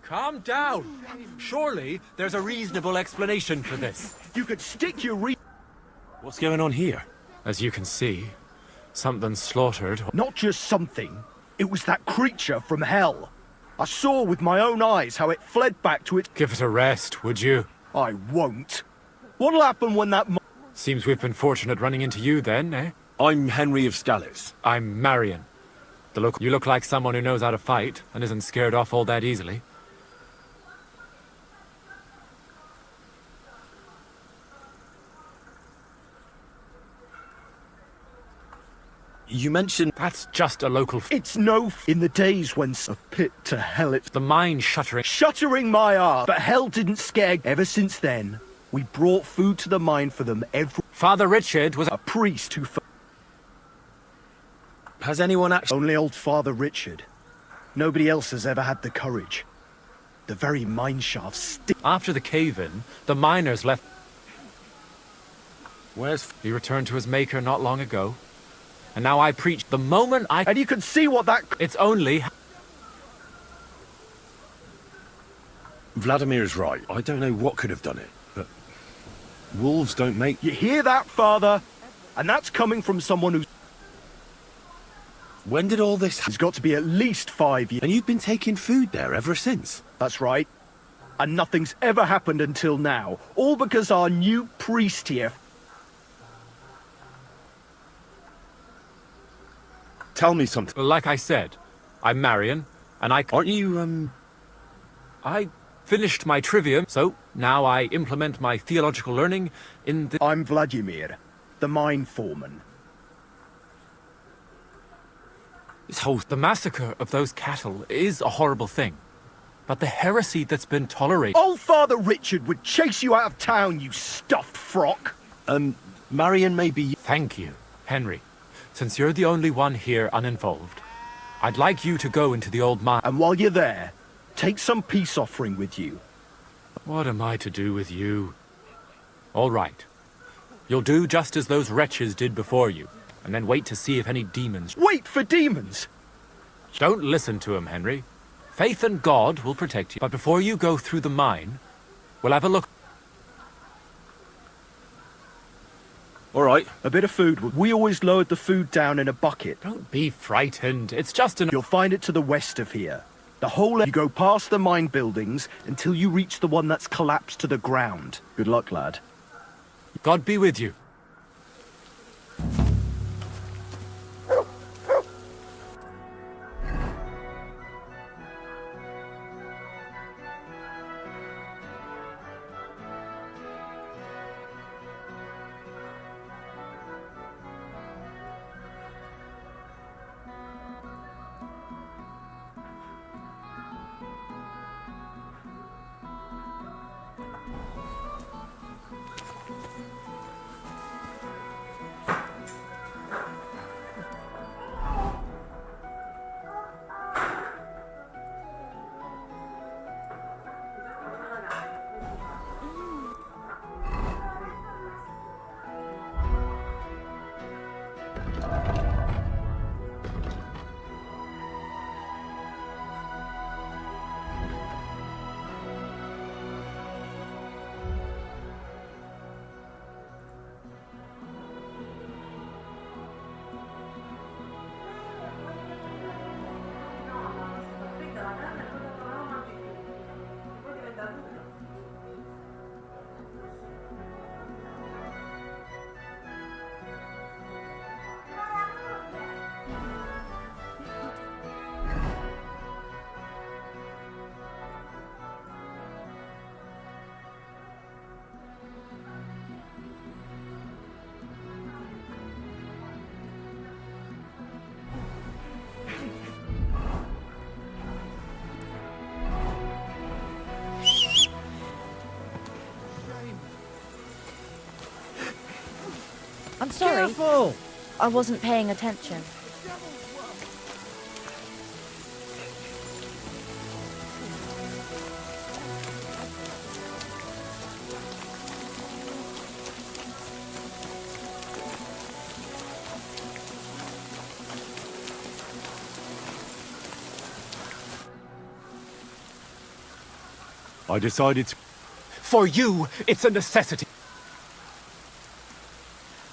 Calm down. Surely there's a reasonable explanation for this. You could stick your What's going on here? As you can see, something slaughtered. Not just something. It was that creature from hell. I saw with my own eyes how it fled back to its... Give it a rest, would you? I won't. What'll happen when that... Seems we've been fortunate running into you then, eh? I'm Henry of Scales. I'm Marion. You look like someone who knows how to fight and isn't scared off all that easily. You mentioned... That's just a local... It's no... In the days when... A pit to hell it's... The mine shuttering... Shuttering my arse. But hell didn't scare... Ever since then, we brought food to the mine for them every... Father Richard was... A priest who... Has anyone actually... Only old Father Richard. Nobody else has ever had the courage. The very mine shafts After the cave-in, the miners left... Where's... He returned to his maker not long ago. And now I preach the moment I... And you can see what that... It's only... Vladimir is right. I don't know what could have done it, but... Wolves don't make... You hear that, Father? And that's coming from someone who's... When did all this... It's got to be at least 5 years. And you've been taking food there ever since? That's right. And nothing's ever happened until now. All because our new priest here... Tell me something. Like I said, I'm Marion, and Aren't you, I finished my trivium, so now I implement my theological learning in the... I'm Vladimir, the mine foreman. This whole... The massacre of those cattle is a horrible thing. But the heresy that's been tolerated... Old Father Richard would chase you out of town, you stuffed frock! Marion may be... Thank you, Henry. Since you're the only one here uninvolved, I'd like you to go into the old mine. And while you're there, take some peace offering with you. What am I to do with you? All right. You'll do just as those wretches did before you, and then wait to see if any demons... Wait for demons! Don't listen to him, Henry. Faith in God will protect you. But before you go through the mine, we'll have a look. All right. A bit of food. We always lowered the food down in a bucket. Don't be frightened. It's just an... You'll find it to the west of here. The whole... You go past the mine buildings until you reach the one that's collapsed to the ground. Good luck, lad. God be with you. I'm sorry. Careful! I wasn't paying attention. I decided to... For you, it's a necessity.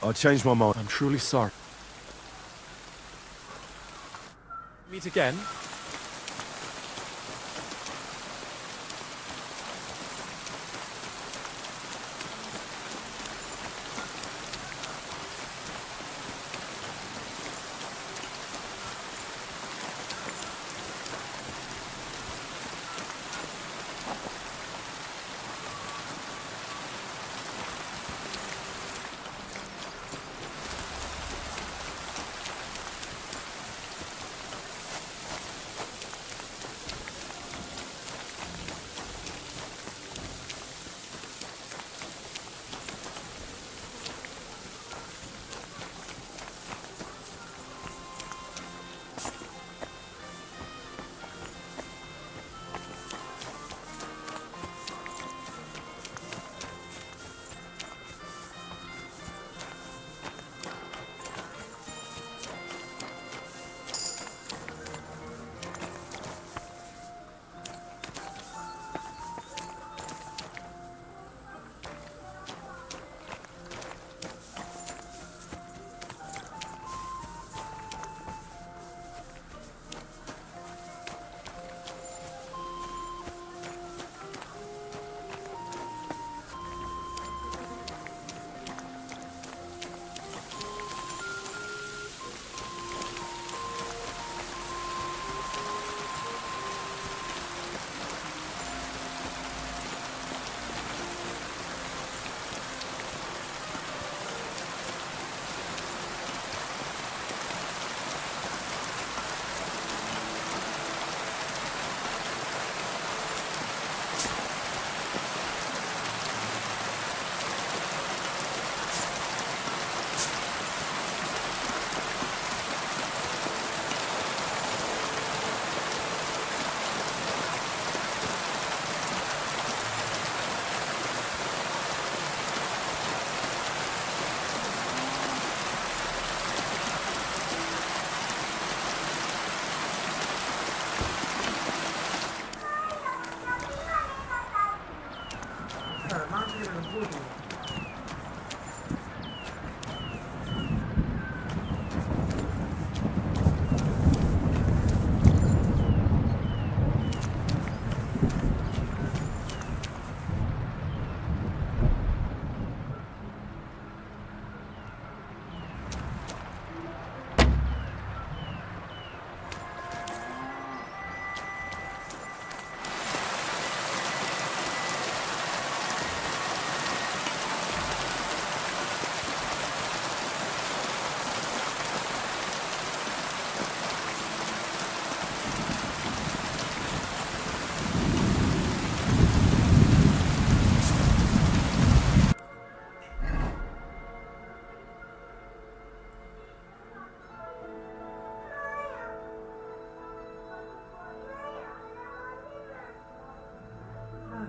I changed my mind. I'm truly sorry. Meet again.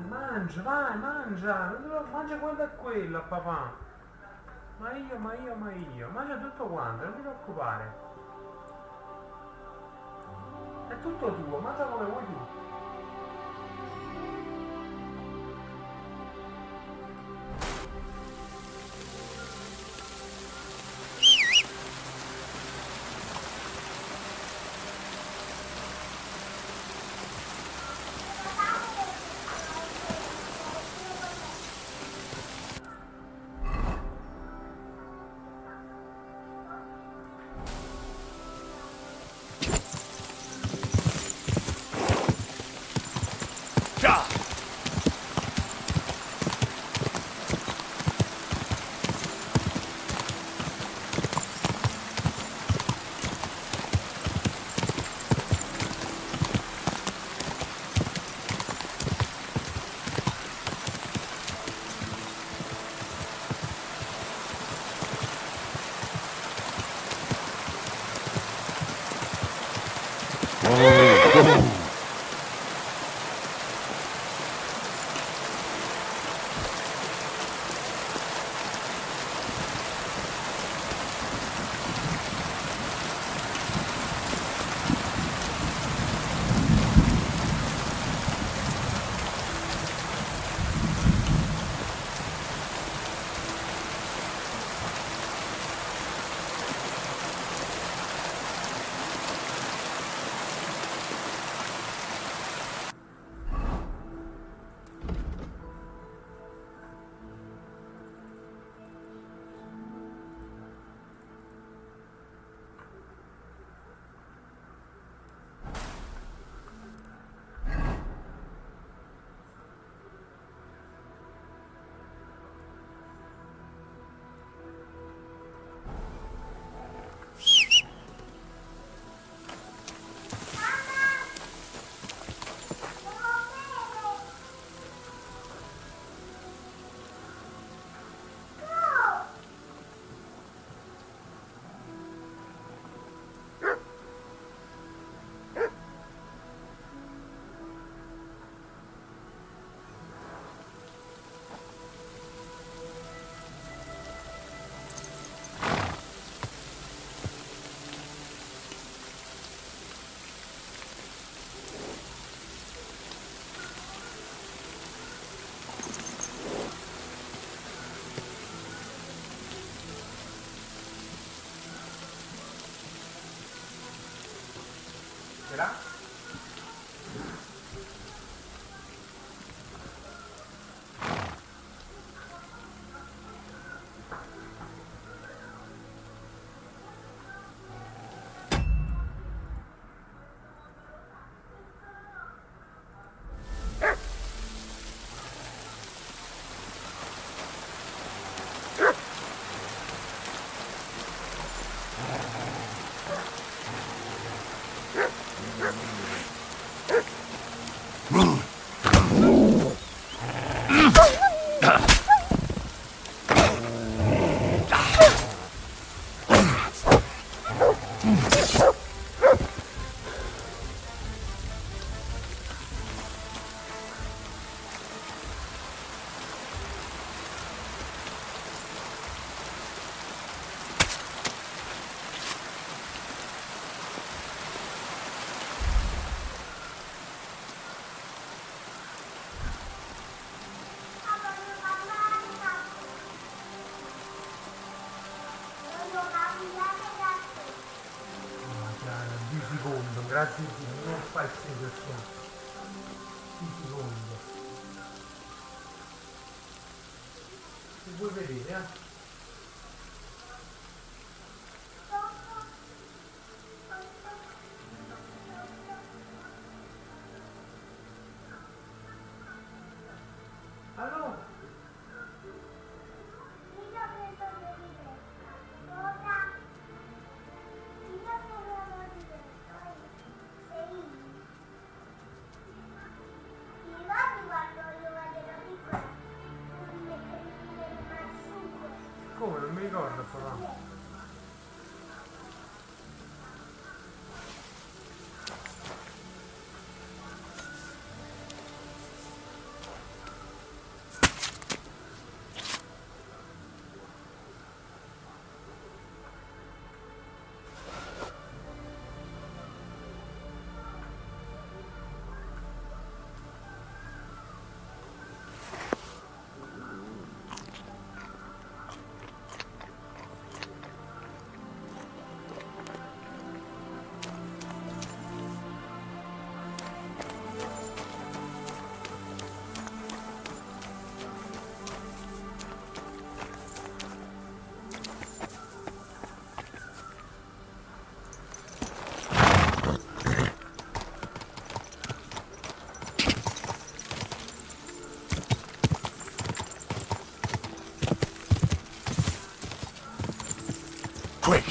Mangia, vai, mangia, mangia quello e quello, papà. Ma io, mangia tutto quanto, non ti preoccupare. È tutto tuo, mangia come vuoi tu. grazie a Dio, non fai schifo su. Un secondo. Se vuoi vedere, eh? Allora? Come? Non mi ricordo però. Quick!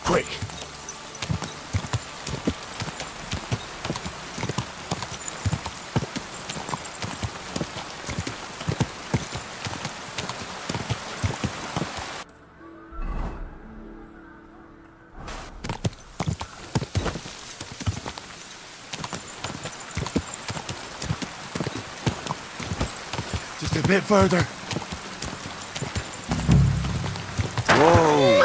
Quick! Just a bit further. Whoa!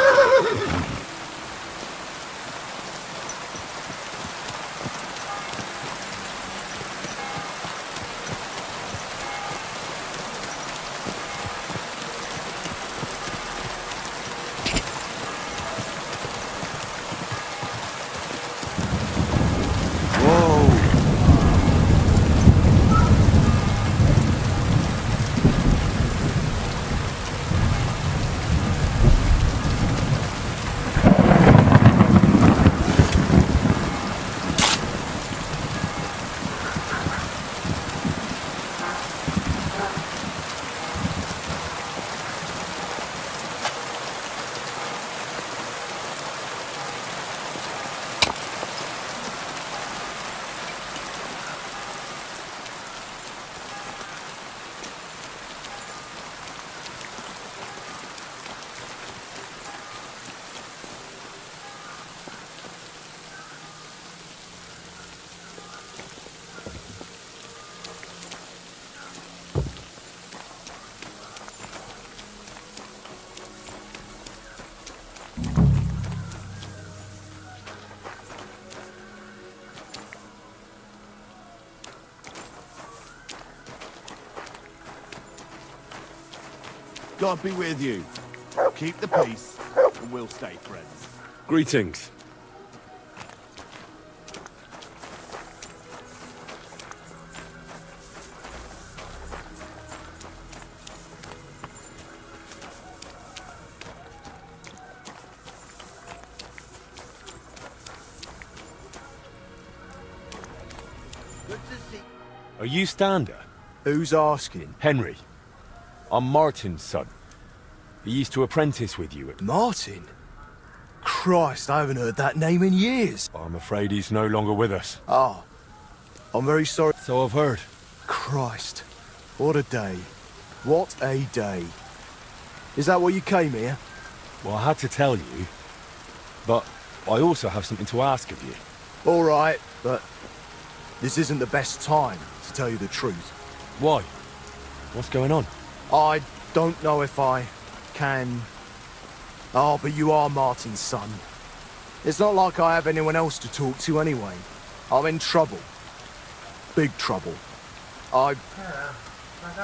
God be with you. Keep the peace, and we'll stay friends. Greetings. Are you Stander? Who's asking? Henry. I'm Martin's son. He used to apprentice with you at... Martin? Christ, I haven't heard that name in years. I'm afraid he's no longer with us. Ah, I'm very sorry. So I've heard. Christ, what a day. What a day. Is that why you came here? Well, I had to tell you, but I also have something to ask of you. All right, but this isn't the best time, to tell you the truth. Why? What's going on? I don't know if I can... Oh, but you are Martin's son. It's not like I have anyone else to talk to anyway. I'm in trouble. Big trouble. I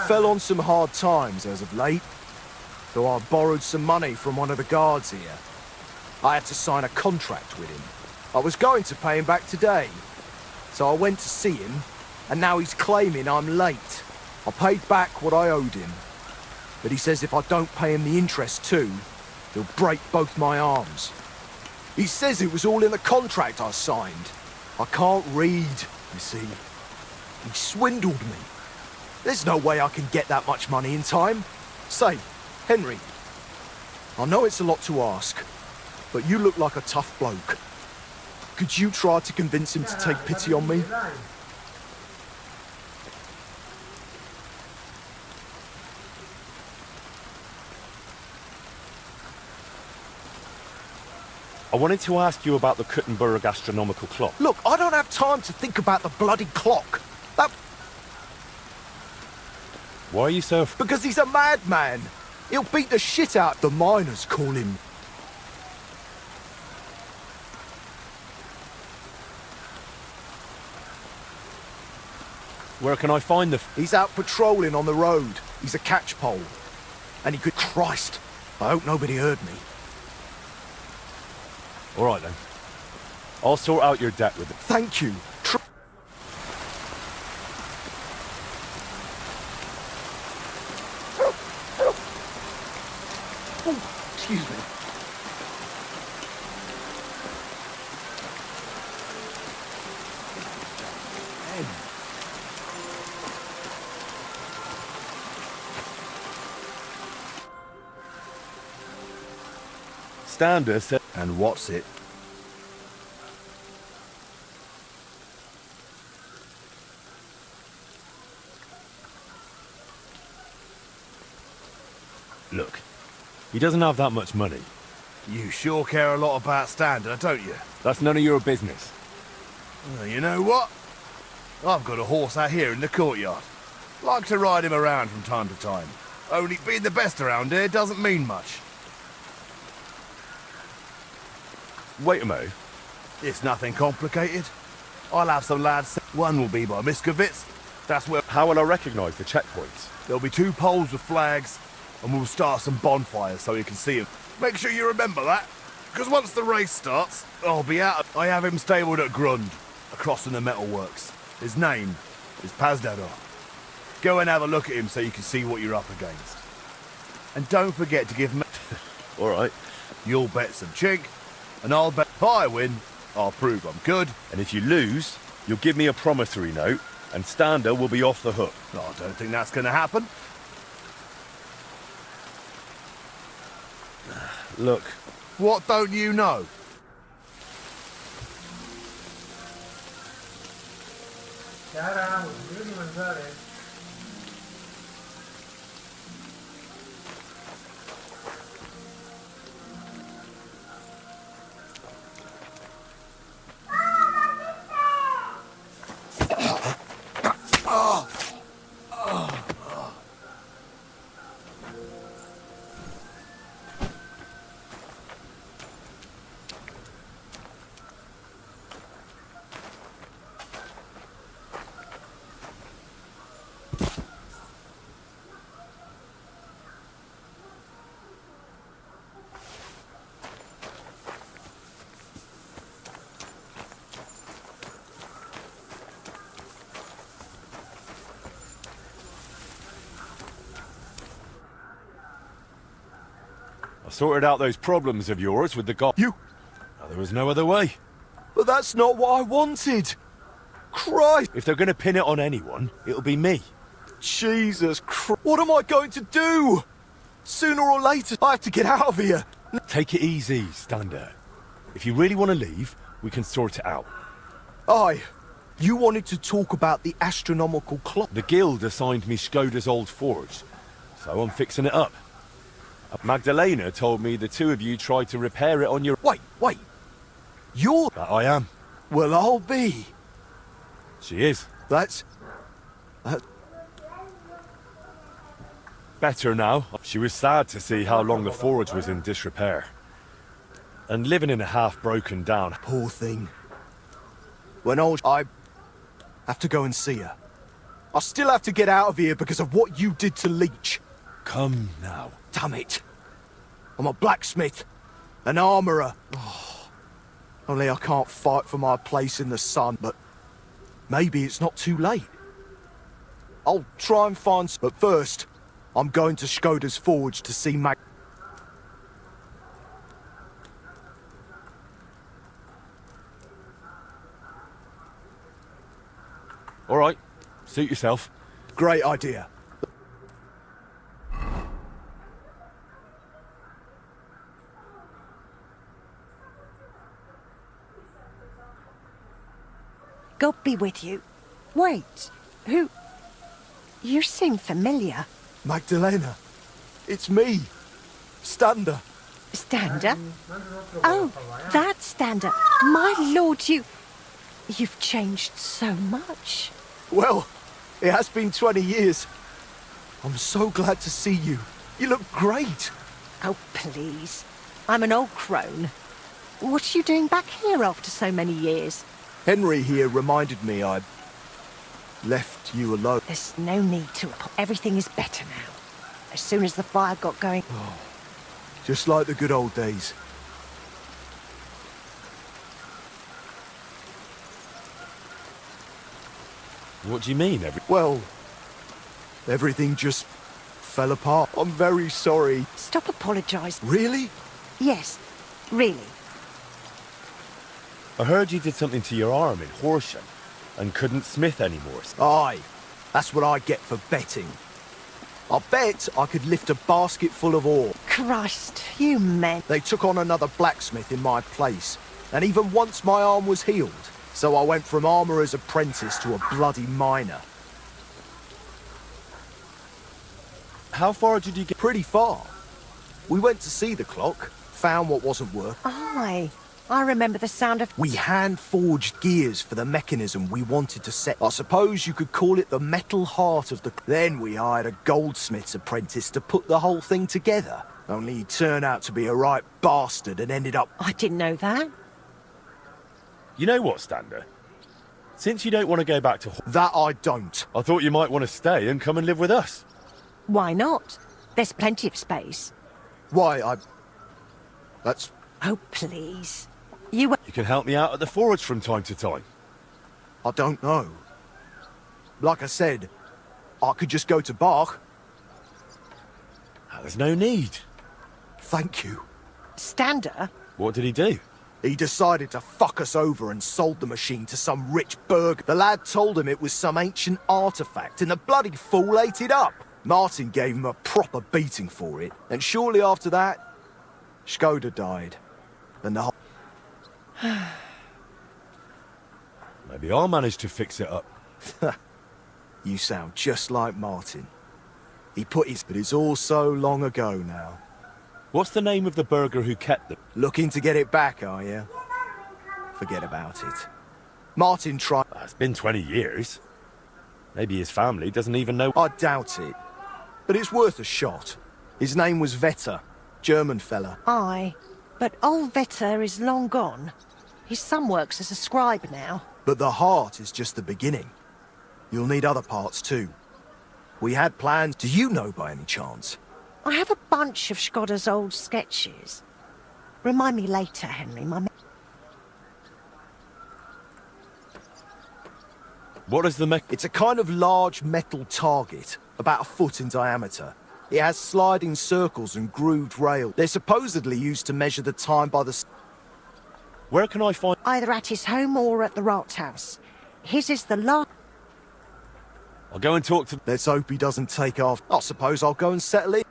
fell on some hard times as of late, so I borrowed some money from one of the guards here. I had to sign a contract with him. I was going to pay him back today, so I went to see him, and now he's claiming I'm late. I paid back what I owed him, but he says if I don't pay him the interest too, he'll break both my arms. He says it was all in the contract I signed. I can't read, you see. He swindled me. There's no way I can get that much money in time. Say, Henry, I know it's a lot to ask, but you look like a tough bloke. Could you try to convince him to take pity on me? I wanted to ask you about the Kuttenberg astronomical clock. Look, I don't have time to think about the bloody clock. That... Why are you so... Because he's a madman. He'll beat the shit out, the miners call him. Where can I find the... He's out patrolling on the road. He's a catchpole. And he could... Christ, I hope nobody heard me. All right, then. I'll sort out your debt with it. Thank you. Oh, excuse me. Stander said... And what's it? Look, he doesn't have that much money. You sure care a lot about Stander, don't you? That's none of your business. Well, you know what? I've got a horse out here in the courtyard. Like to ride him around from time to time. Only being the best around here doesn't mean much. Wait a minute. It's nothing complicated. I'll have some lads. One will be by Miskovitz. That's where... How will I recognise the checkpoints? There'll be 2 poles with flags, and we'll start some bonfires so you can see him. Make sure you remember that, because once the race starts, I'll be out. I have him stabled at Grund, across from the metalworks. His name is Pazdador. Go and have a look at him so you can see what you're up against. And don't forget to give me... All right. You'll bet some chink, and I'll bet if I win, I'll prove I'm good. And if you lose, you'll give me a promissory note, and Stander will be off the hook. I don't think that's going to happen. Look. What don't you know? Chiara, vuoi di mangiare? I sorted out those problems of yours with the guy. You... There was no other way. But that's not what I wanted. Christ! If they're going to pin it on anyone, it'll be me. Jesus Christ. What am I going to do? Sooner or later, I have to get out of here. Take it easy, Stander. If you really want to leave, we can sort it out. You wanted to talk about the astronomical clock. The guild assigned me Skoda's old forge, so I'm fixing it up. Magdalena told me the 2 of you tried to repair it on your... Wait. You're... That I am. Well, I'll be. She is. That's... Better now. She was sad to see how long the forge was in disrepair. And living in a half broken down. Poor thing. When I have to go and see her. I still have to get out of here because of what you did to Leech. Come now. Damn it. I'm a blacksmith, an armourer. Only I can't fight for my place in the sun, but maybe it's not too late. I'll try and find... But first, I'm going to Skoda's forge to see Mag... All right. Suit yourself. Great idea. God be with you. Wait, who... You seem familiar. Magdalena, it's me, Stander. Stander? Oh, that Stander. My lord, you've changed so much. Well, it has been 20 years. I'm so glad to see you. You look great. Oh, please. I'm an old crone. What are you doing back here after so many years? Henry here reminded me I left you alone. There's no need to. Everything is better now. As soon as the fire got going... Just like the good old days. What do you mean, Well, everything just fell apart. I'm very sorry. Stop apologising. Really? Yes, really. I heard you did something to your arm in Horsham and couldn't smith anymore. Aye, that's what I get for betting. I bet I could lift a basket full of ore. Christ, you men. They took on another blacksmith in my place, and even once my arm was healed, so I went from armourer's apprentice to a bloody miner. How far did you get? Pretty far. We went to see the clock, found what wasn't working. Aye, I remember the sound of... We hand-forged gears for the mechanism we wanted to set. I suppose you could call it the metal heart of the... Then we hired a goldsmith's apprentice to put the whole thing together. Only he turned out to be a right bastard and ended up... I didn't know that. You know what, Stander? Since you don't want to go back to... That I don't. I thought you might want to stay and come and live with us. Why not? There's plenty of space. Why, That's... Oh, please. You can help me out at the forge from time to time. I don't know. Like I said, I could just go to Bach. There's no need. Thank you. Stander? What did he do? He decided to fuck us over and sold the machine to some rich burg. The lad told him it was some ancient artifact, and the bloody fool ate it up. Martin gave him a proper beating for it, and shortly after that, Skoda died. And the whole... Maybe I'll manage to fix it up. You sound just like Martin. He put his... But it's all so long ago now. What's the name of the burgher who kept them? Looking to get it back, are you? Forget about it. Martin tried... It's been 20 years. Maybe his family doesn't even know... I doubt it. But it's worth a shot. His name was Vetter. German fella. Aye, but old Vetter is long gone. His son works as a scribe now. But the heart is just the beginning. You'll need other parts too. We had plans. Do you know by any chance? I have a bunch of Skoda's old sketches. Remind me later, Henry. What is the mech... It's a kind of large metal target, about a foot in diameter. It has sliding circles and grooved rails. They're supposedly used to measure the time by the... Where can I find... Either at his home or at the Rathaus. His is the last... I'll go and talk to... Let's hope he doesn't take off. I suppose I'll go and settle in.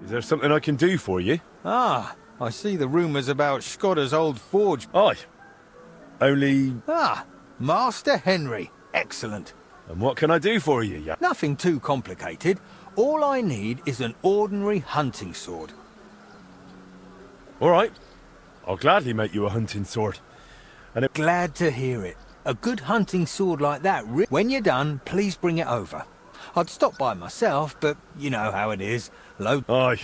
Is there something I can do for you? Ah, I see the rumours about Skoda's old forge. Aye. Only... Ah, Master Henry. Excellent. And what can I do for you, yeah? Nothing too complicated. All I need is an ordinary hunting sword. All right. I'll gladly make you a hunting sword. And Glad to hear it. A good hunting sword like that, when you're done, please bring it over. I'd stop by myself, but you know how it is. Aye.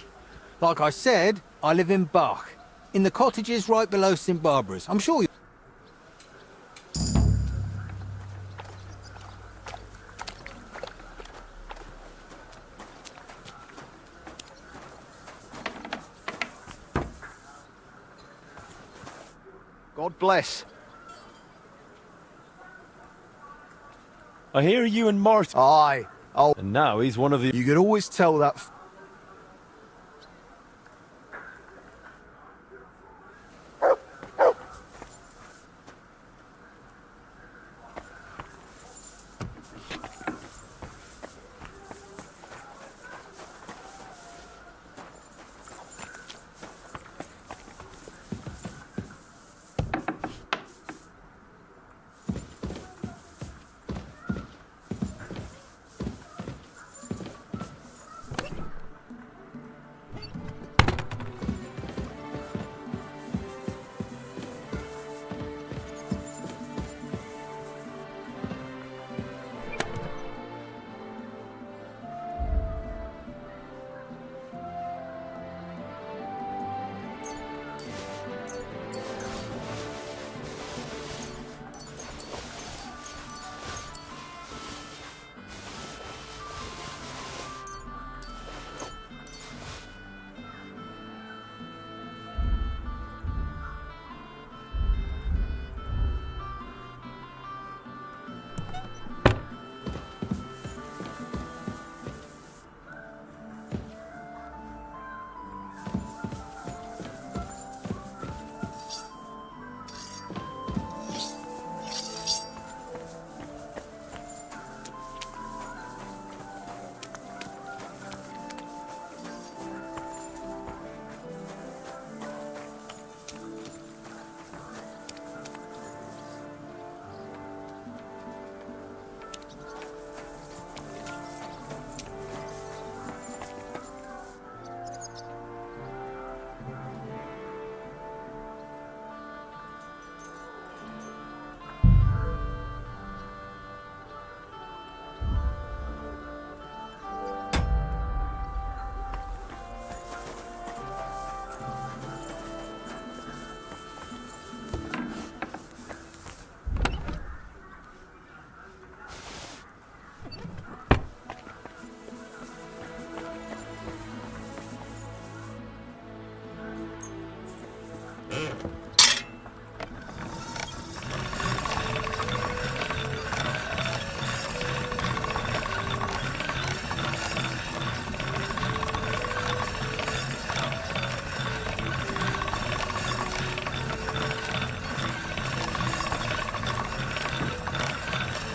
Like I said, I live in Bach, in the cottages right below St. Barbara's. I'm sure you... God bless. I hear you and Martin. Aye. Oh, And now he's one of the... you could always tell that...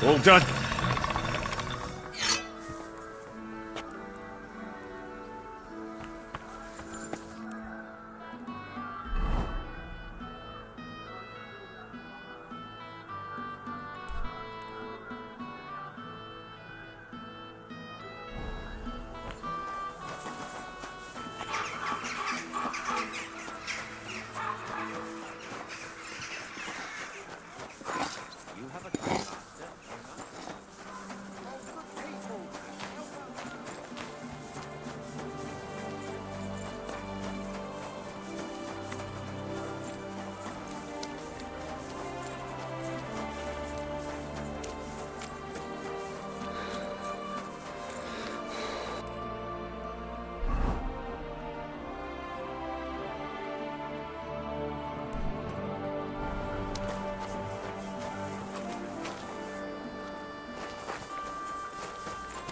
All done.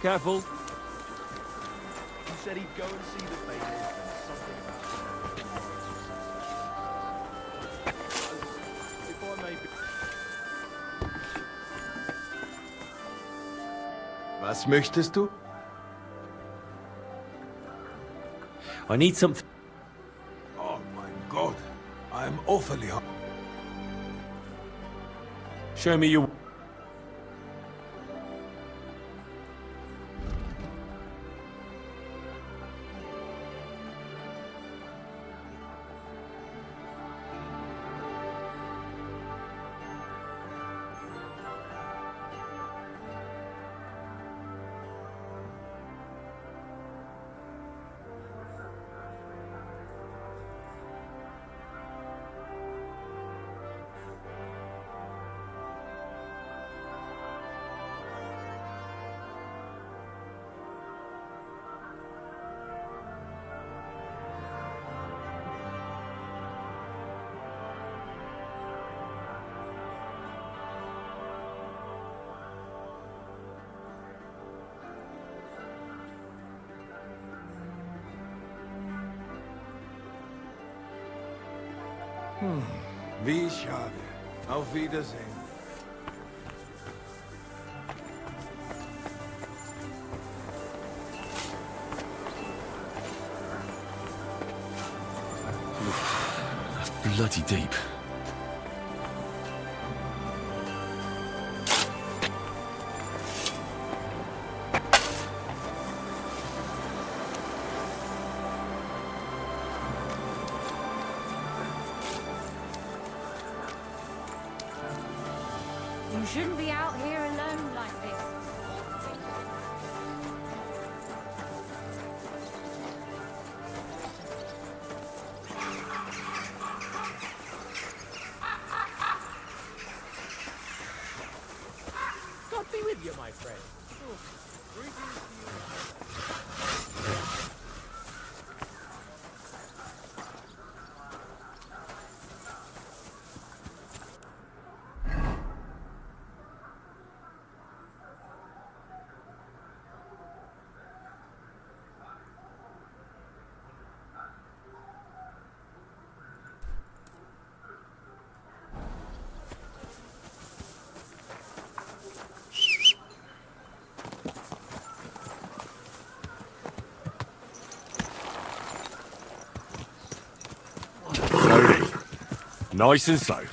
Careful. He said he'd go and see the baby. Something about if I may be... Was möchtest du? I need something. Oh my God, I am awfully hungry. Show me your... Wie schade. Auf Wiedersehen. That's bloody deep. You shouldn't be out here alone like this. God be with you, my friend. Slowly. Nice and slow.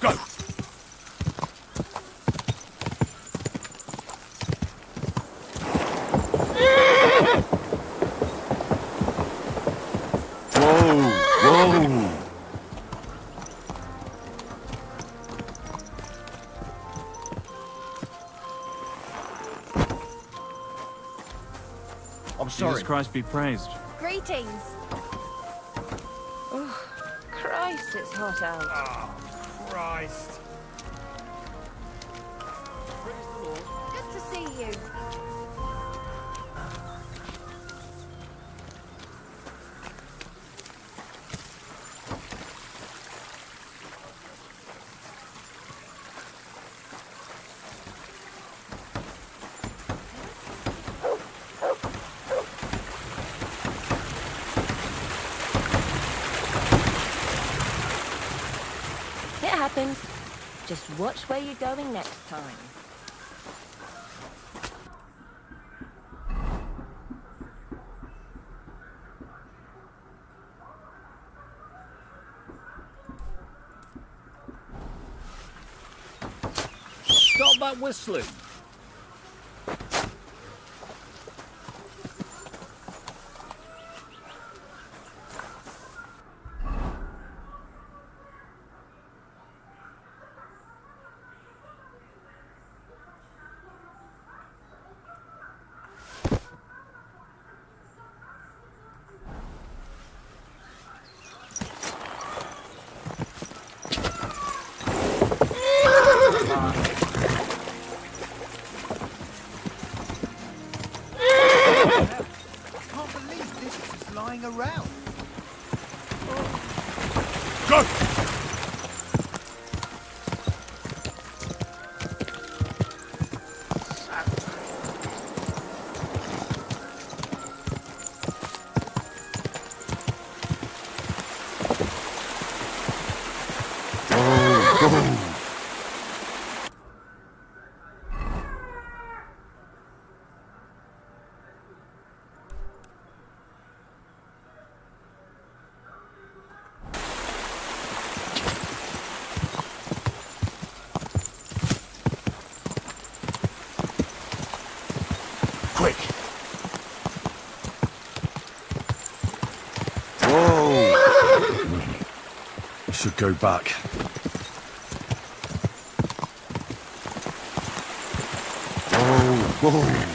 Go! Whoa! Whoa! I'm sorry. Jesus Christ be praised. Greetings. Oh, Christ, it's hot out. Oh, Christ. Good to see you. It happens. Just watch where you're going next time. Stop that whistling. Can't believe this is just lying around. Go! Quick! Whoa! We should go back. Whoa! Whoa!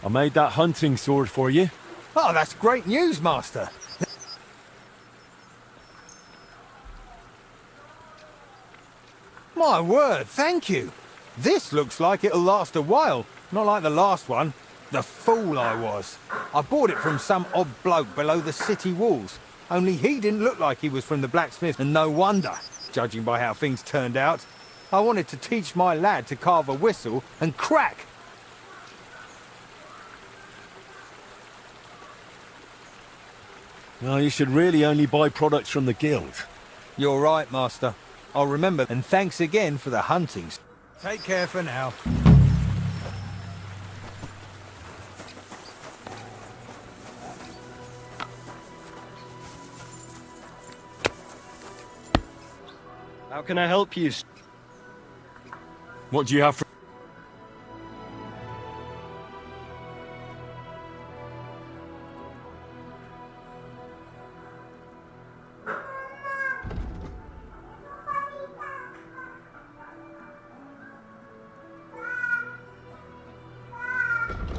I made that hunting sword for you. Oh, that's great news, Master. My word, thank you. This looks like it'll last a while, not like the last one. The fool I was. I bought it from some odd bloke below the city walls. Only he didn't look like he was from the blacksmith, and no wonder, judging by how things turned out. I wanted to teach my lad to carve a whistle, and crack! Well, you should really only buy products from the guild. You're right, Master. I'll remember, and thanks again for the huntings. Take care for now. How can I help you? What do you have for...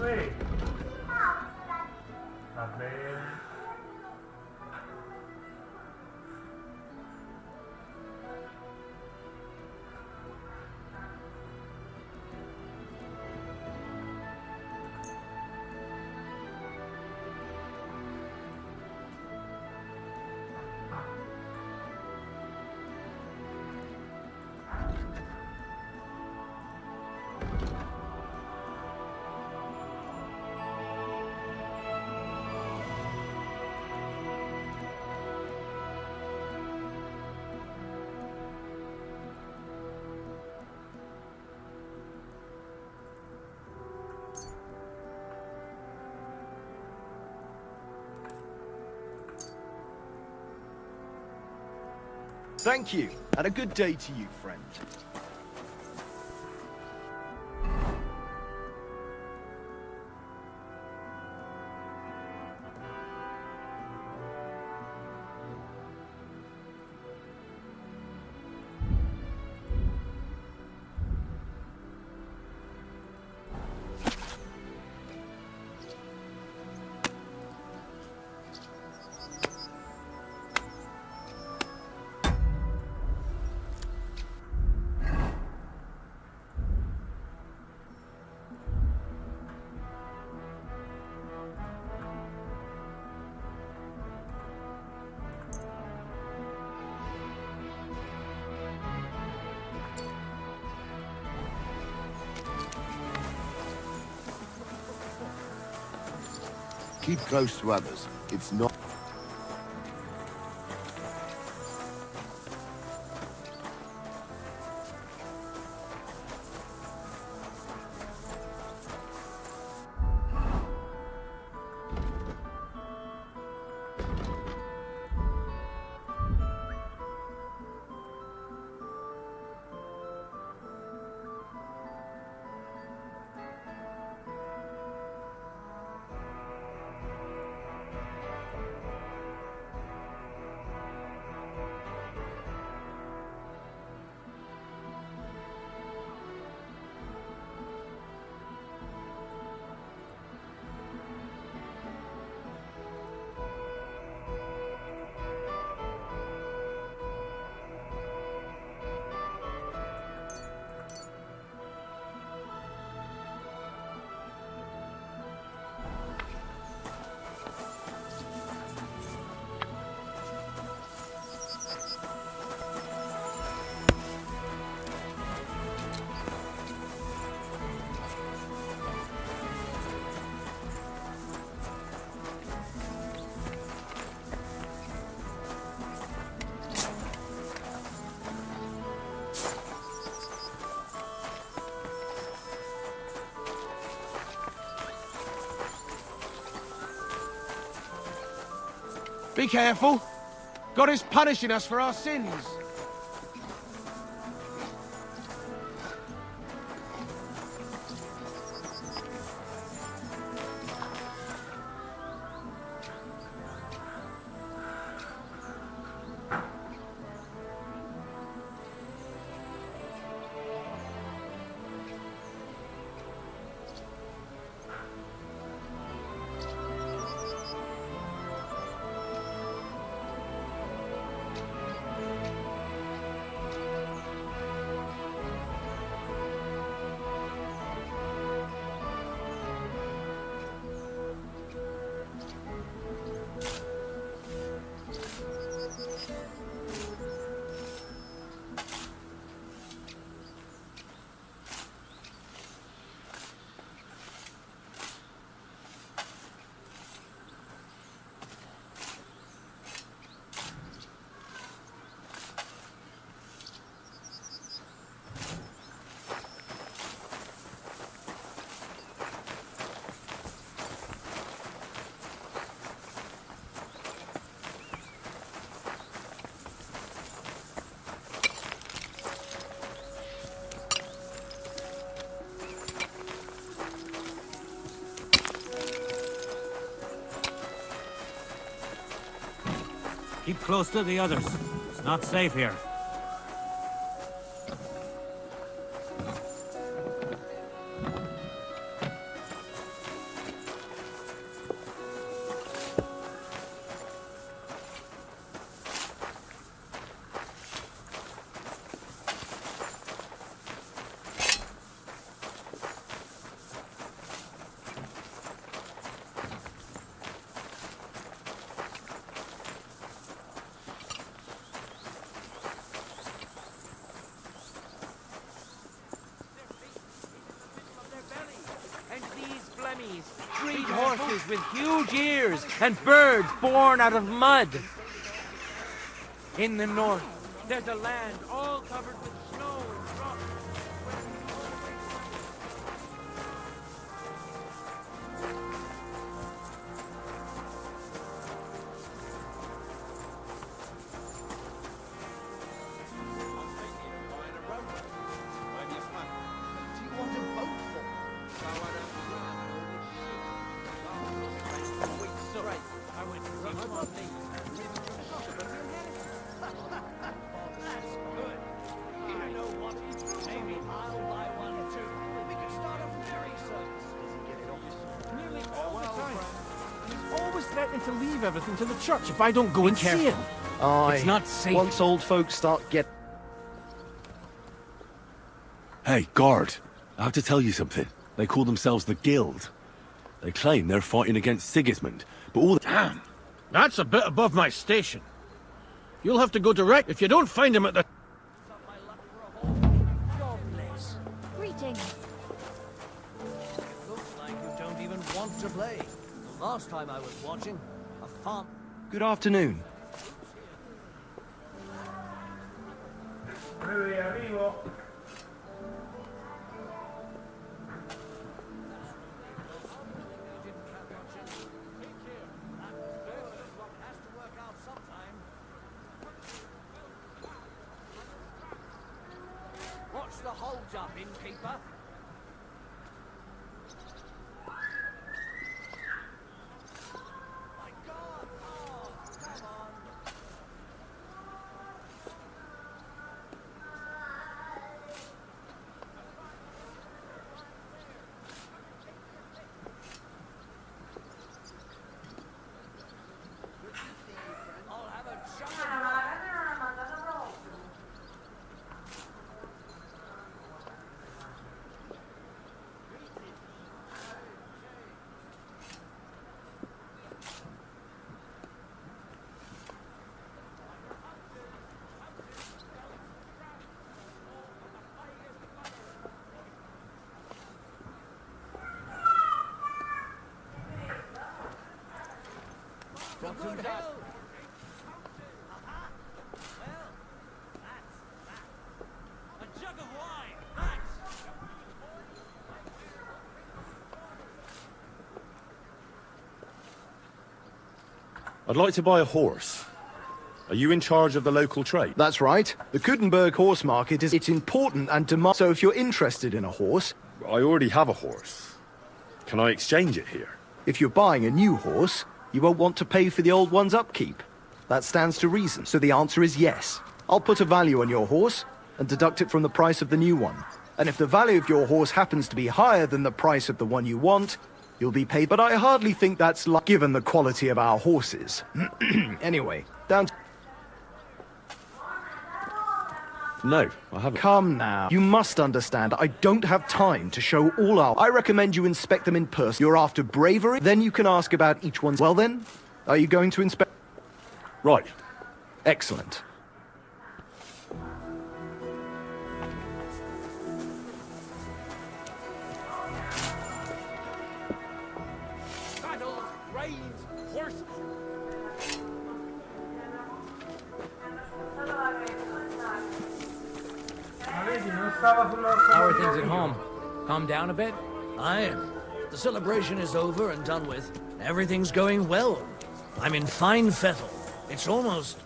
Ehi. Va bene. Thank you, and a good day to you, friend. Keep close to others. It's not... Be careful. God is punishing us for our sins. Keep close to the others. It's not safe here. Breed horses with huge ears and birds born out of mud. In the north, there's a land all covered with snow and frost. Threatening to leave everything to the church if I don't go and see it. Aye. It's not safe. Once old folks start get... Hey, guard. I have to tell you something. They call themselves the Guild. They claim they're fighting against Sigismund, but all the... Damn! That's a bit above my station. You'll have to go direct if you don't find him at the... Greetings. Looks like you don't even want to play. The last time I was watching, a farm... Good afternoon. Arrivo. What's the hold-up, innkeeper? Good hell. Well, that's that. A jug of wine. Nice. I'd like to buy a horse. Are you in charge of the local trade? That's right. The Kudenberg horse market is... It's important and demand... So if you're interested in a horse... I already have a horse. Can I exchange it here? If you're buying a new horse, you won't want to pay for the old one's upkeep. That stands to reason. So the answer is yes. I'll put a value on your horse and deduct it from the price of the new one. And if the value of your horse happens to be higher than the price of the one you want, you'll be paid. But I hardly think that's given the quality of our horses. Anyway, down to... No, I haven't. Come now. You must understand, I don't have time to show all our... I recommend you inspect them in person. You're after bravery, then you can ask about each one's... Well then, are you going to inspect... Right. Excellent. Saddles, reins, horses. How are things at home? Calm down a bit? Aye. The celebration is over and done with. Everything's going well. I'm in fine fettle. It's almost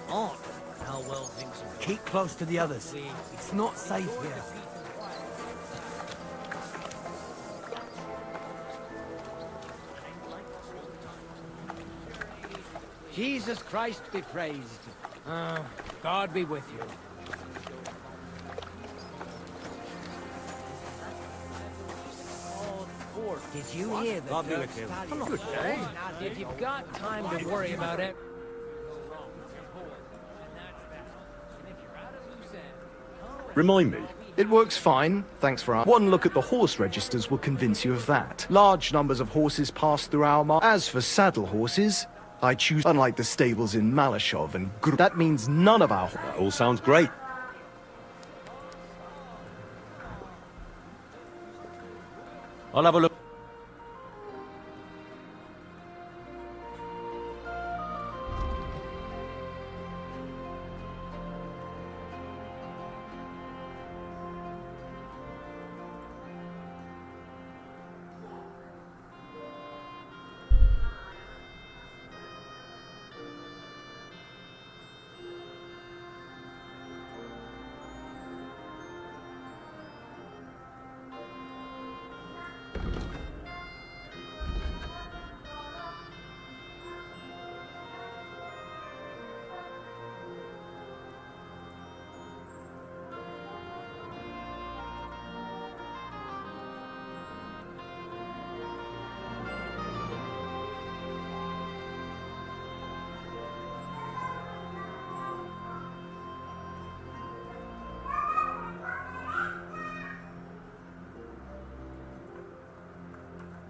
odd how well things are going. Keep close to the others. It's not safe here. Jesus Christ be praised. God be with you. Did you hear the God be with you. Good day. Now, if you've got time to worry about it. Remind me. It works fine, thanks for asking. One look at the horse registers will convince you of that. Large numbers of horses pass through our market. As for saddle horses, I choose, unlike the stables in Malashov and that means none of our... That all sounds great. I'll have a look.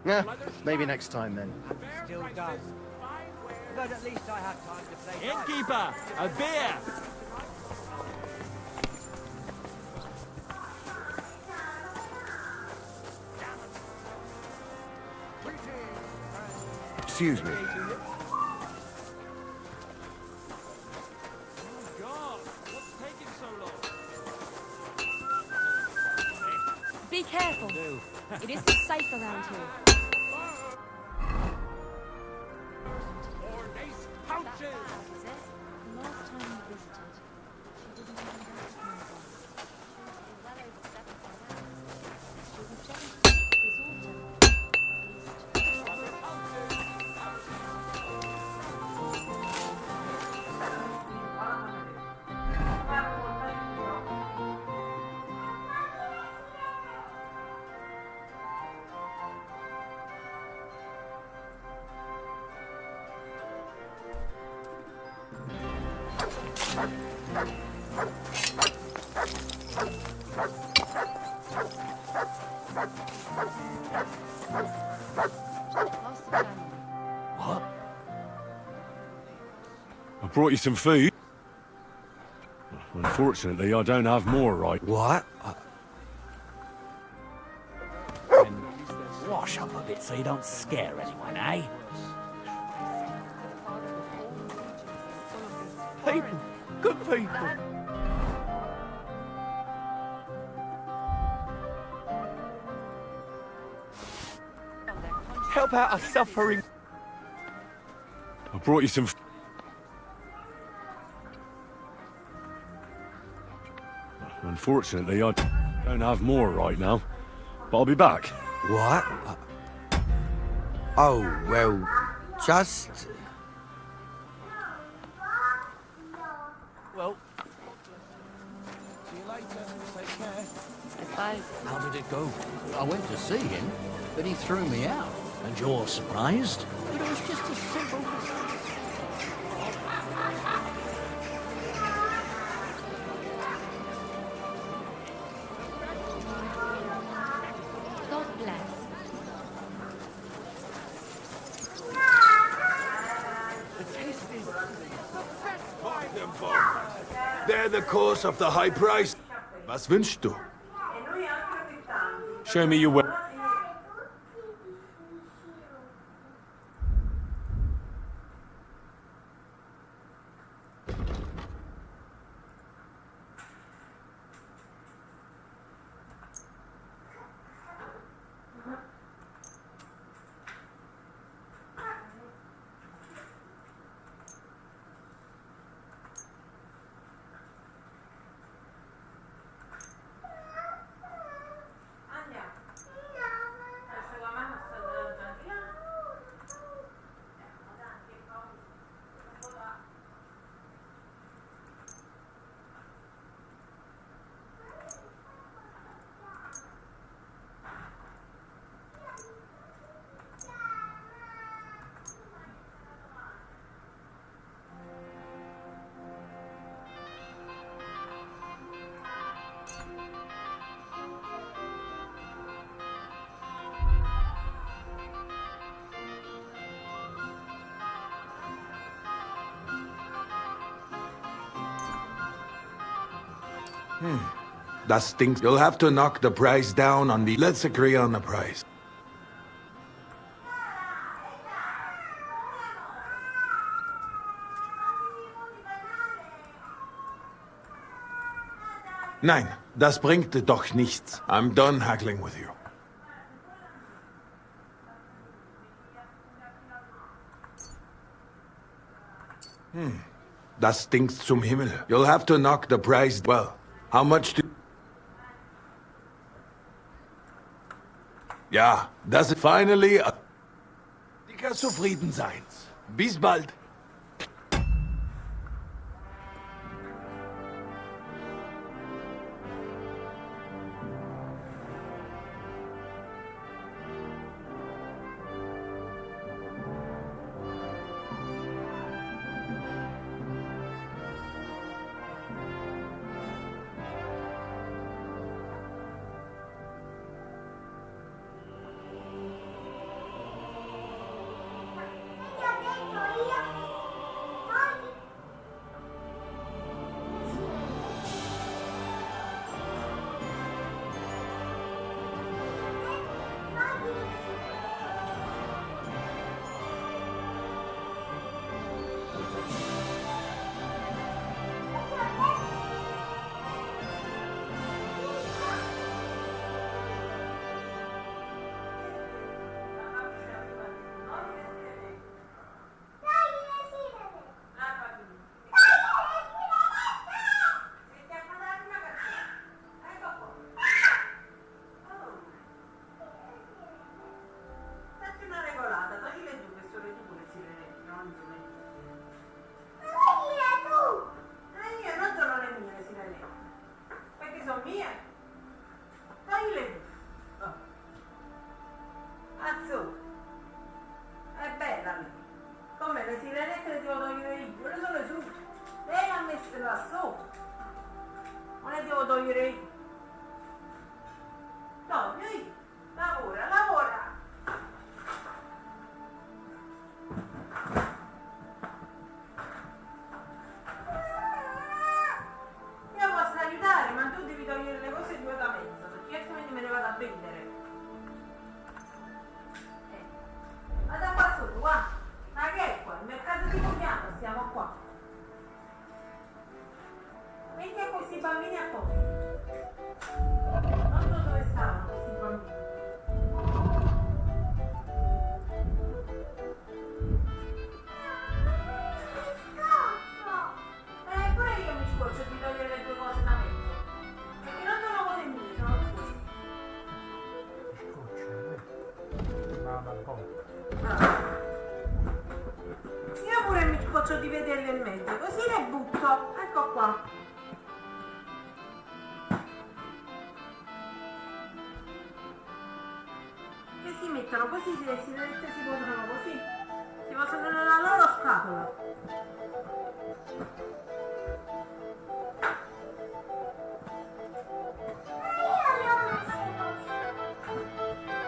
Yeah, maybe next time then. Still does. But at least I have time to play. Innkeeper, a beer! Excuse me. Be careful. It isn't safe around here. The last time we visited, she didn't even recognize us. She was well over 75 hours. She was just What? I brought you some food. Unfortunately, I don't have more right. What? Wash up a bit so you don't scare anyone, eh? People, good people. Help out a suffering. I brought you some. Unfortunately, I don't have more right now. But I'll be back. What? Oh, well, just... Well, see you later. Take care. Bye. How did it go? I went to see him, but he threw me out. And you're surprised? But it was just a simple... God bless. They're the cause of the high price. Was wünschst du? Show me your way. That stinks. You'll have to knock the price down on the... Let's agree on the price. Nein, das bringt doch nichts. I'm done haggling with you. Das stinkt zum Himmel. You'll have to knock the price... Well, how much do... Ja, das ist finally... Dicker zufrieden sein. Bis bald. Io pure mi scoccio di vederle in mezzo, così le butto. Ecco qua. Che si mettono così, si posano così. Si posano nella loro scatola.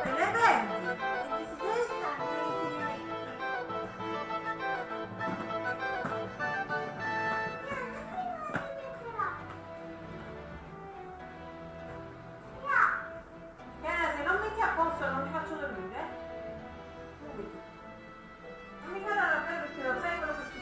E le prendi. E si se non metti a posto non ti faccio dormire. Non mi fare la pelle perché lo sai quello che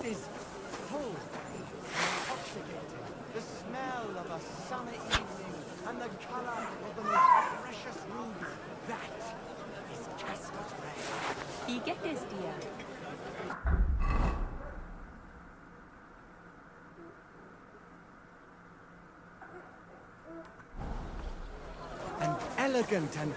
is full, intoxicating. The smell of a summer evening and the color of the most precious ruby. That is Casper's ray. Wie geht es dir? And elegant and